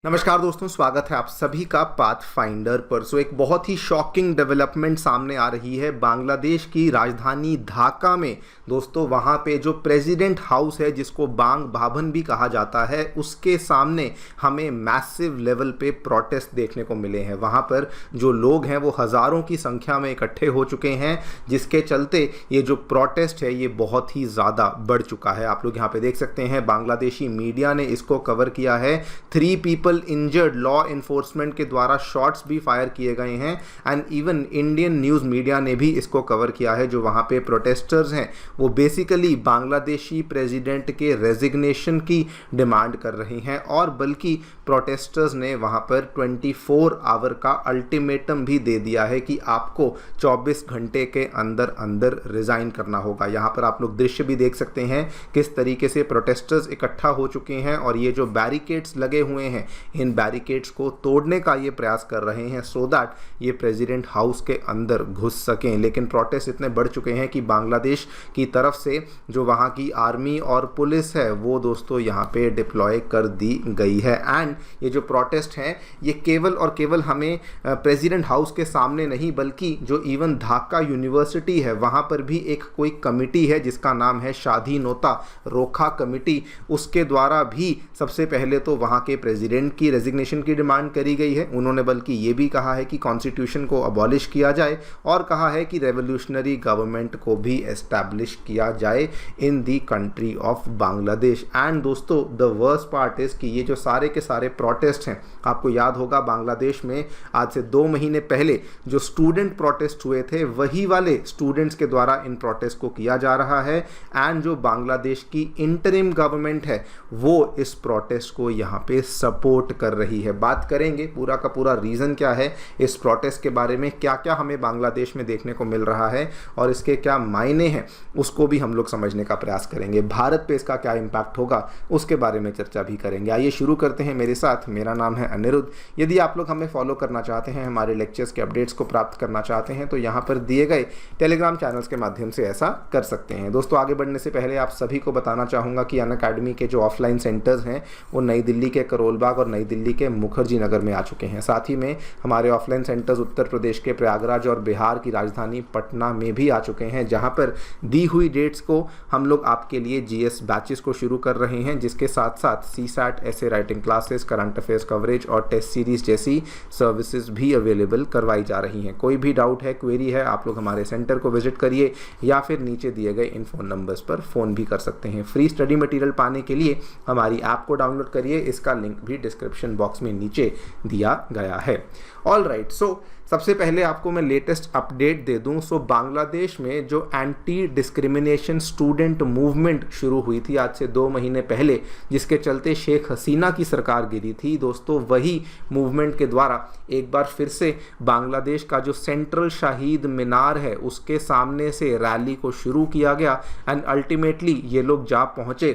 नमस्कार दोस्तों, स्वागत है आप सभी का पाथ फाइंडर पर। एक बहुत ही शॉकिंग डेवलपमेंट सामने आ रही है बांग्लादेश की राजधानी ढाका में। दोस्तों, वहाँ पे जो प्रेसिडेंट हाउस है, जिसको बांग भवन भी कहा जाता है, उसके सामने हमें मैसिव लेवल पे प्रोटेस्ट देखने को मिले हैं। वहाँ पर जो लोग हैं वो हज़ारों की संख्या में इकट्ठे हो चुके हैं, जिसके चलते ये जो प्रोटेस्ट है ये बहुत ही ज़्यादा बढ़ चुका है। आप लोग यहाँ पे देख सकते हैं, बांग्लादेशी मीडिया ने इसको कवर किया है। 3 पीपल इंजर्ड, लॉ इन्फोर्समेंट के द्वारा शॉट्स भी फायर किए गए हैं। And even Indian news media ने भी इसको कवर किया है। जो वहाँ पे प्रोटेस्टर्स हैं वो बेसिकली बांग्लादेशी प्रेसिडेंट के रेजिग्नेशन की डिमांड कर रहे हैं, और बल्कि प्रोटेस्टर्स ने वहाँ पर 24 आवर का अल्टीमेटम भी दे दिया है कि आपको 24 घंटे के अंदर अंदर रिज़ाइन करना होगा। यहाँ पर आप लोग दृश्य भी देख सकते हैं किस तरीके से प्रोटेस्टर्स इकट्ठा हो चुके हैं, और ये जो बैरिकेड्स लगे हुए हैं, इन बैरिकेड्स को तोड़ने का ये प्रयास कर रहे हैं सो दैट ये प्रेसिडेंट हाउस के अंदर घुस सकें। लेकिन प्रोटेस्ट इतने बढ़ चुके हैं कि बांग्लादेश की तरफ से जो वहाँ की आर्मी और पुलिस है वो दोस्तों यहाँ पे डिप्लॉय कर दी गई है। एंड ये जो प्रोटेस्ट हैं ये केवल और केवल हमें प्रेसिडेंट हाउस के सामने नहीं, बल्कि जो इवन ढाका यूनिवर्सिटी है वहाँ पर भी एक कोई कमिटी है जिसका नाम है स्वाधीनता रोखा कमिटी, उसके द्वारा भी सबसे पहले तो वहाँ के प्रेसिडेंट की रेजिग्नेशन की डिमांड करी गई है। उन्होंने बल्कि ये भी कहा है कि कॉन्स्टिट्यूशन को अबॉलिश किया जाए, और कहा है कि रेवोल्यूशनरी गवर्नमेंट को भी एस्टैब्लिश किया जाए in the country of Bangladesh. And दोस्तों, द वर्स्ट पार्ट इज कि ये जो सारे के सारे प्रोटेस्ट हैं, आपको याद होगा बांग्लादेश में आज से 2 महीने पहले जो स्टूडेंट प्रोटेस्ट हुए थे, वही वाले स्टूडेंट्स के द्वारा इन प्रोटेस्ट को किया जा रहा है। एंड जो बांग्लादेश की इंटरिम गवर्नमेंट है वो इस प्रोटेस्ट को यहाँ पे सपोर्ट कर रही है। बात करेंगे पूरा का पूरा रीज़न क्या है इस प्रोटेस्ट के बारे में, क्या क्या हमें बांग्लादेश में देखने को मिल रहा है और इसके क्या मायने हैं, उसको भी हम लोग समझने का प्रयास करेंगे। भारत पे इसका क्या इम्पैक्ट होगा उसके बारे में चर्चा भी करेंगे। आइए शुरू करते हैं मेरे साथ। मेरा नाम है अनिरुद्ध। यदि आप लोग हमें फॉलो करना चाहते हैं, हमारे लेक्चर्स के अपडेट्स को प्राप्त करना चाहते हैं, तो यहाँ पर दिए गए टेलीग्राम चैनल्स के माध्यम से ऐसा कर सकते हैं। दोस्तों, आगे बढ़ने से पहले आप सभी को बताना चाहूँगा कि अनअकैडमी के जो ऑफलाइन सेंटर्स हैं वो नई दिल्ली के करोल बाग और नई दिल्ली के मुखर्जी नगर में आ चुके हैं। साथ ही में हमारे ऑफलाइन सेंटर्स उत्तर प्रदेश के प्रयागराज और बिहार की राजधानी पटना में भी आ चुके हैं, जहां पर दी हुई डेट्स को हम लोग आपके लिए जीएस बैचेस को शुरू कर रहे हैं, जिसके साथ साथ सीसैट, ऐसे writing classes, current affairs coverage और टेस्ट सीरीज जैसी सर्विसेज भी अवेलेबल करवाई जा रही हैं। कोई भी डाउट है, क्वेरी है, आप लोग हमारे सेंटर को विजिट करिए या फिर नीचे दिए गए इन फ़ोन नंबर्स पर फ़ोन भी कर सकते हैं। फ्री स्टडी मटेरियल पाने के लिए हमारी ऐप को डाउनलोड करिए, इसका लिंक भी डिस्क्रिप्शन बॉक्स में नीचे दिया गया है। ऑल राइट, सो सबसे पहले आपको मैं लेटेस्ट अपडेट दे दूं। सो बांग्लादेश में जो एंटी डिस्क्रिमिनेशन स्टूडेंट मूवमेंट शुरू हुई थी आज से 2 महीने पहले, जिसके चलते शेख हसीना की सरकार गिरी थी, दोस्तों वही मूवमेंट के द्वारा एक बार फिर से बांग्लादेश का जो सेंट्रल शहीद मीनार है उसके सामने से रैली को शुरू किया गया। एंड अल्टीमेटली ये लोग जा पहुँचे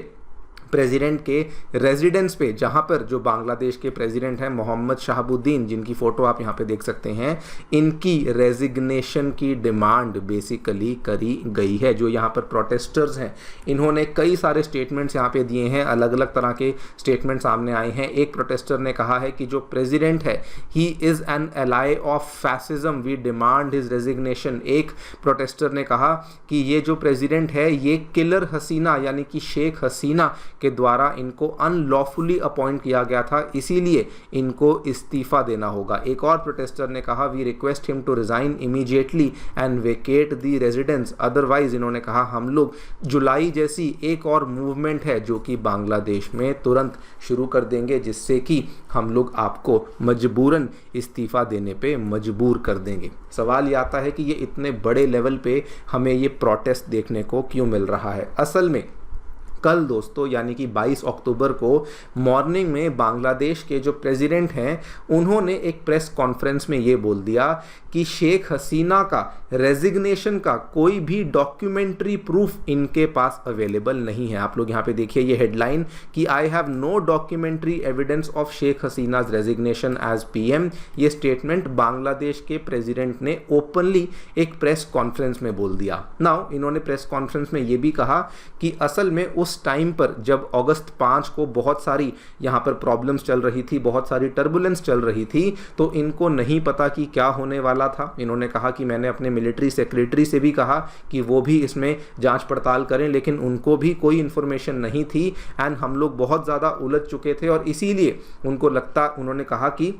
प्रेसिडेंट के रेजिडेंस पे, जहां पर जो बांग्लादेश के प्रेसिडेंट हैं मोहम्मद शहाबुद्दीन, जिनकी फ़ोटो आप यहां पे देख सकते हैं, इनकी रेजिग्नेशन की डिमांड बेसिकली करी गई है। जो यहां पर प्रोटेस्टर्स हैं इन्होंने कई सारे स्टेटमेंट्स यहां पे दिए हैं, अलग अलग तरह के स्टेटमेंट सामने आए हैं। एक प्रोटेस्टर ने कहा है कि जो प्रेसिडेंट है he is an ally of fascism, we demand his resignation. एक प्रोटेस्टर ने कहा कि ये जो प्रेसिडेंट है ये किलर हसीना यानी कि शेख हसीना के द्वारा इनको अनलॉफुली अपॉइंट किया गया था, इसीलिए इनको इस्तीफा देना होगा। एक और प्रोटेस्टर ने कहा we request him to resign immediately and vacate the residence, otherwise इन्होंने कहा हम लोग जुलाई जैसी एक और मूवमेंट है जो कि बांग्लादेश में तुरंत शुरू कर देंगे, जिससे कि हम लोग आपको मजबूरन इस्तीफा देने पे मजबूर कर देंगे। सवाल ये आता है कि ये इतने बड़े लेवल पे हमें ये प्रोटेस्ट देखने को क्यों मिल रहा है। असल में कल दोस्तों यानी कि 22 अक्टूबर को मॉर्निंग में बांग्लादेश के जो प्रेसिडेंट हैं उन्होंने एक प्रेस कॉन्फ्रेंस में ये बोल दिया कि शेख हसीना का रेजिग्नेशन का कोई भी डॉक्यूमेंट्री प्रूफ इनके पास अवेलेबल नहीं है। आप लोग यहाँ पे देखिए ये हेडलाइन कि I have no documentary evidence of Sheikh Hasina's resignation as PM. ये स्टेटमेंट बांग्लादेश के प्रेसिडेंट ने ओपनली एक प्रेस कॉन्फ्रेंस में बोल दिया। नाउ इन्होंने प्रेस कॉन्फ्रेंस में ये भी कहा कि असल में उस टाइम पर जब अगस्त 5 को बहुत सारी यहाँ पर प्रॉब्लम्स चल रही थी, बहुत सारी टर्बुलेंस चल रही थी, तो इनको नहीं पता कि क्या होने वाला था। इन्होंने कहा कि मैंने अपने मिलिट्री सेक्रेटरी से भी कहा कि वो भी इसमें जांच पड़ताल करें, लेकिन उनको भी कोई इन्फॉर्मेशन नहीं थी एंड हम लोग बहुत ज़्यादा उलझ चुके थे और इसीलिए उन्होंने कहा कि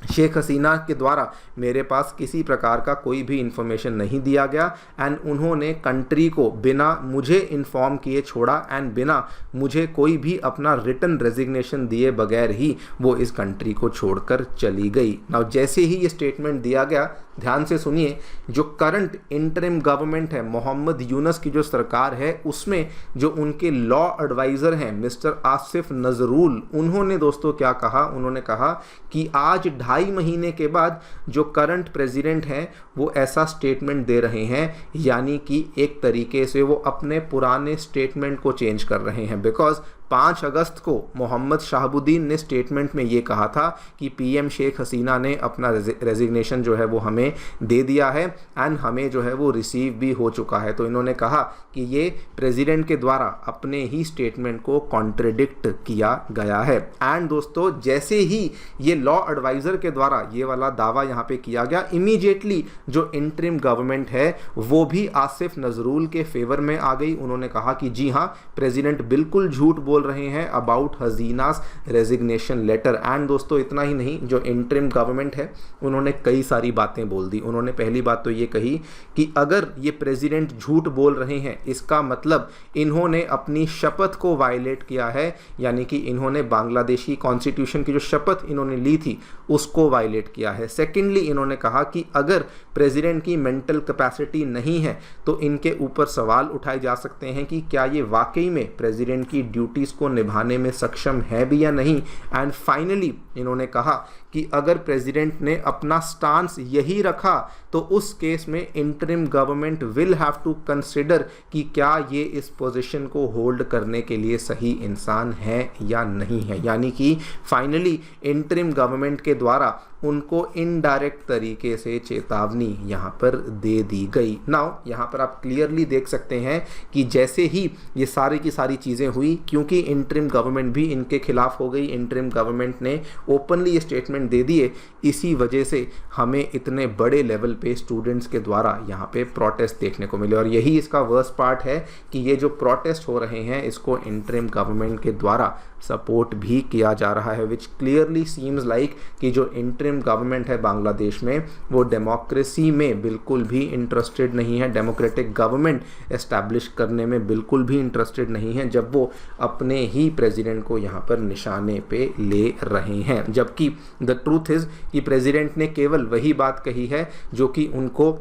शेख हसीना के द्वारा मेरे पास किसी प्रकार का कोई भी इंफॉर्मेशन नहीं दिया गया एंड उन्होंने कंट्री को बिना मुझे इन्फॉर्म किए छोड़ा एंड बिना मुझे कोई भी अपना रिटन रेजिग्नेशन दिए बगैर ही वो इस कंट्री को छोड़कर चली गई। नाउ जैसे ही ये स्टेटमेंट दिया गया, ध्यान से सुनिए, जो करंट इंटरिम गवर्नमेंट है, मोहम्मद यूनुस की जो सरकार है, उसमें जो उनके लॉ एडवाइज़र हैं मिस्टर आसिफ नजरुल, उन्होंने दोस्तों क्या कहा, उन्होंने कहा कि आज 2.5 महीने के बाद जो करंट प्रेसिडेंट हैं वो ऐसा स्टेटमेंट दे रहे हैं, यानी कि एक तरीके से वो अपने पुराने स्टेटमेंट को चेंज कर रहे हैं। बिकॉज 5 अगस्त को मोहम्मद शहाबुद्दीन ने स्टेटमेंट में ये कहा था कि पीएम शेख हसीना ने अपना रेजिग्नेशन जो है वो हमें दे दिया है एंड हमें जो है वो रिसीव भी हो चुका है। तो इन्होंने कहा कि ये प्रेसिडेंट के द्वारा अपने ही स्टेटमेंट को कॉन्ट्रडिक्ट किया गया है। एंड दोस्तों जैसे ही ये लॉ एडवाइज़र के द्वारा ये वाला दावा यहाँ पे किया गया, इमीडिएटली जो इंटरिम गवर्नमेंट है वो भी आसिफ नजरुल के फेवर में आ गई। उन्होंने कहा कि जी हाँ, प्रेसिडेंट बिल्कुल झूठ बोल रहे हैं अबाउट हसीनास रेजिग्नेशन लेटर। एंड दोस्तों इतना ही नहीं, जो इंटरिम गवर्नमेंट है उन्होंने कई सारी बातें बोल दी। उन्होंने पहली बात तो ये कही कि अगर ये प्रेसिडेंट झूठ बोल रहे हैं इसका मतलब इन्होंने अपनी शपथ को वायलेट किया है, यानी कि इन्होंने बांग्लादेशी कॉन्स्टिट्यूशन की जो शपथ इन्होंने ली थी उसको वायलेट किया है। सेकेंडली इन्होंने कहा कि अगर प्रेसिडेंट की मेंटल कैपेसिटी नहीं है तो इनके ऊपर सवाल उठाए जा सकते हैं कि क्या ये वाकई में प्रेसिडेंट की ड्यूटीज को निभाने में सक्षम है भी या नहीं। एंड फाइनली इन्होंने कहा कि अगर प्रेसिडेंट ने अपना स्टांस यही रखा तो उस केस में interim government will have to consider कि क्या ये इस पोजीशन को होल्ड करने के लिए सही इंसान है या नहीं है। यानी कि फाइनली इंटरिम गवर्नमेंट के द्वारा उनको इनडायरेक्ट तरीके से चेतावनी यहाँ पर दे दी गई। नाउ यहाँ पर आप क्लियरली देख सकते हैं कि जैसे ही ये सारी की सारी चीज़ें हुई, क्योंकि इंटरिम गवर्नमेंट भी इनके खिलाफ हो गई, इंटरिम गवर्नमेंट ने ओपनली ये स्टेटमेंट दे दिए, इसी वजह से हमें इतने बड़े लेवल पे स्टूडेंट्स के द्वारा यहाँ पे प्रोटेस्ट देखने को मिले। और यही इसका वर्स्ट पार्ट है कि ये जो प्रोटेस्ट हो रहे हैं इसको इंटरिम गवर्नमेंट के द्वारा सपोर्ट भी किया जा रहा है, विच क्लियरली सीम्स लाइक कि जो इंटरिम गवर्नमेंट है बांग्लादेश में वो डेमोक्रेसी में बिल्कुल भी इंटरेस्टेड नहीं है, डेमोक्रेटिक गवर्नमेंट एस्टैब्लिश करने में बिल्कुल भी इंटरेस्टेड नहीं है, जब वो अपने ही प्रेसिडेंट को यहाँ पर निशाने पे ले रहे हैं। जबकि द ट्रूथ इज़ कि प्रेसिडेंट ने केवल वही बात कही है जो कि उनको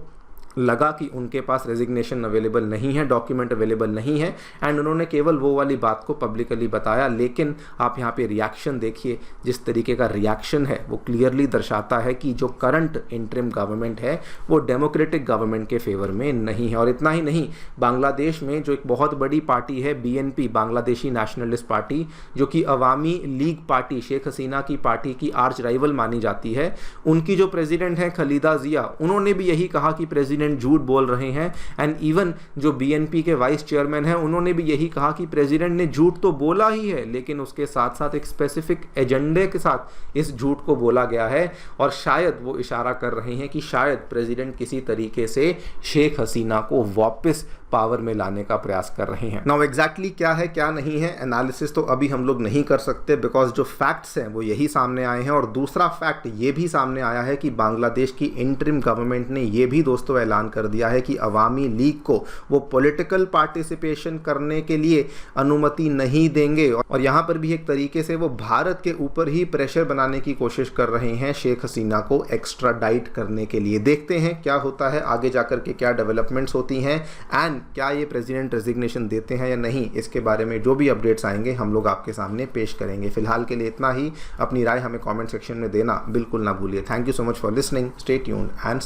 लगा कि उनके पास रेजिग्नेशन अवेलेबल नहीं है, डॉक्यूमेंट अवेलेबल नहीं है, एंड उन्होंने केवल वो वाली बात को पब्लिकली बताया। लेकिन आप यहाँ पे रिएक्शन देखिए, जिस तरीके का रिएक्शन है वो क्लियरली दर्शाता है कि जो करंट इंटरिम गवर्नमेंट है वो डेमोक्रेटिक गवर्नमेंट के फेवर में नहीं है। और इतना ही नहीं, बांग्लादेश में जो एक बहुत बड़ी पार्टी है BNP, बांग्लादेशी नेशनलिस्ट पार्टी, जो कि अवामी लीग पार्टी, शेख हसीना की पार्टी की आर्च राइवल मानी जाती है, उनकी जो प्रेसिडेंट है खलीदा जिया, उन्होंने भी यही कहा कि प्रेसिडेंट झूठ बोल रहे हैं। एंड इवन जो BNP के वाइस चेयरमैन हैं उन्होंने भी यही कहा कि प्रेसिडेंट ने झूठ तो बोला ही है, लेकिन उसके साथ साथ एक स्पेसिफिक एजेंडे के साथ इस झूठ को बोला गया है। और शायद वो इशारा कर रहे हैं कि शायद प्रेसिडेंट किसी तरीके से शेख हसीना को वापस पावर में लाने का प्रयास कर रहे हैं। नाउ एग्जैक्टली क्या है क्या नहीं है एनालिसिस तो अभी हम लोग नहीं कर सकते, बिकॉज जो फैक्ट्स हैं वो यही सामने आए हैं। और दूसरा फैक्ट ये भी सामने आया है कि बांग्लादेश की इंटरिम गवर्नमेंट ने ये भी दोस्तों ऐलान कर दिया है कि अवामी लीग को वो पॉलिटिकल पार्टिसिपेशन करने के लिए अनुमति नहीं देंगे। और यहाँ पर भी एक तरीके से वो भारत के ऊपर ही प्रेशर बनाने की कोशिश कर रहे हैं शेख हसीना को एक्स्ट्राडाइट करने के लिए। देखते हैं क्या होता है आगे जाकर के, क्या डेवलपमेंट्स होती हैं एंड क्या ये प्रेसिडेंट रेजिग्नेशन देते हैं या नहीं, इसके बारे में जो भी अपडेट्स आएंगे हम लोग आपके सामने पेश करेंगे। फिलहाल के लिए इतना ही। अपनी राय हमें कमेंट सेक्शन में देना बिल्कुल ना भूलिए। Thank you so much for listening, stay tuned and